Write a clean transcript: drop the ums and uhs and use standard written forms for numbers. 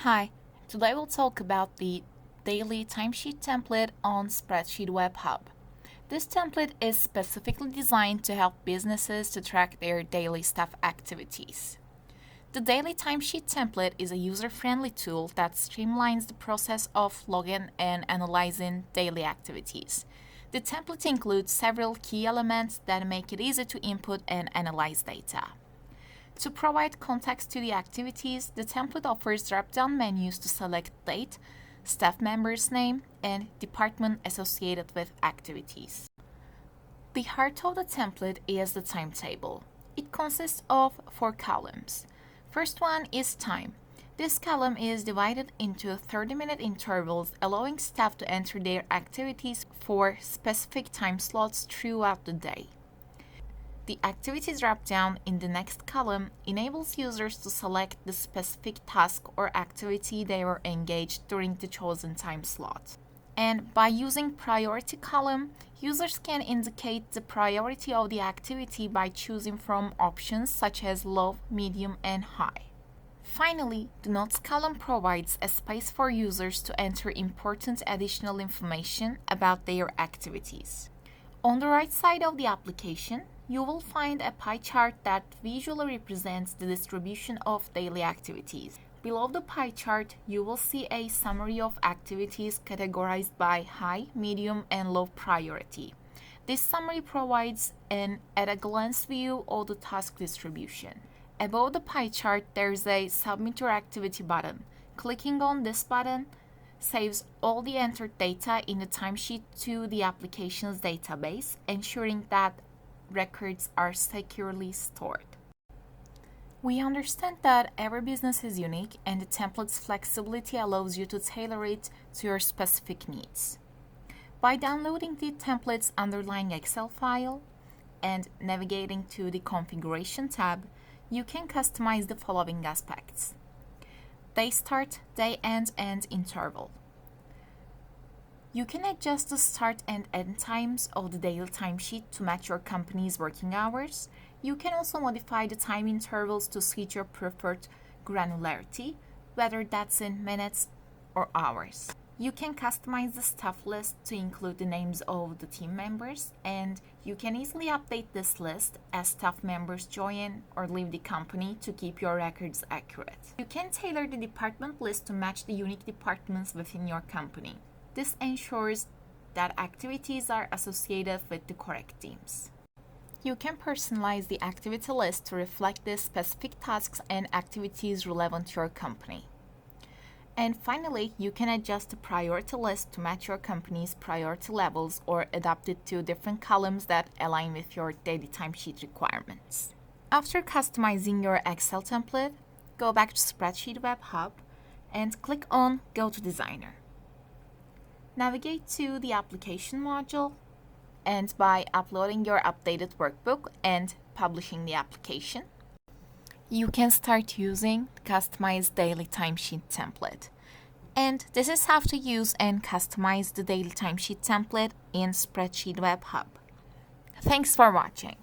Hi, today we'll talk about the daily timesheet template on SpreadsheetWeb Hub. This template is specifically designed to help businesses to track their daily staff activities. The daily timesheet template is a user-friendly tool that streamlines the process of logging and analyzing daily activities. The template includes several key elements that make it easy to input and analyze data. To provide context to the activities, the template offers drop-down menus to select date, staff member's name, and department associated with activities. The heart of the template is the timetable. It consists of 4 columns. First one is time. This column is divided into 30-minute intervals, allowing staff to enter their activities for specific time slots throughout the day. The activities drop-down in the next column enables users to select the specific task or activity they were engaged during the chosen time slot. And by using priority column, users can indicate the priority of the activity by choosing from options such as low, medium, and high. Finally, the notes column provides a space for users to enter important additional information about their activities. On the right side of the application, you will find a pie chart that visually represents the distribution of daily activities. Below the pie chart, you will see a summary of activities categorized by high, medium, and low priority. This summary provides an at-a-glance view of the task distribution. Above the pie chart, there is a Submit Your Activity button. Clicking on this button saves all the entered data in the timesheet to the application's database, ensuring that records are securely stored. We understand that every business is unique, and the template's flexibility allows you to tailor it to your specific needs. By downloading the template's underlying Excel file and navigating to the Configuration tab, you can customize the following aspects: day start, day end, and interval. You can adjust the start and end times of the daily timesheet to match your company's working hours. You can also modify the time intervals to suit your preferred granularity, whether that's in minutes or hours. You can customize the staff list to include the names of the team members, and you can easily update this list as staff members join or leave the company to keep your records accurate. You can tailor the department list to match the unique departments within your company. This ensures that activities are associated with the correct teams. You can personalize the activity list to reflect the specific tasks and activities relevant to your company. And finally, you can adjust the priority list to match your company's priority levels or adapt it to different columns that align with your daily timesheet requirements. After customizing your Excel template, go back to SpreadsheetWeb Hub and click on Go to Designer. Navigate to the application module, and by uploading your updated workbook and publishing the application, you can start using the customized daily timesheet template. And this is how to use and customize the daily timesheet template in SpreadsheetWeb Hub. Thanks for watching.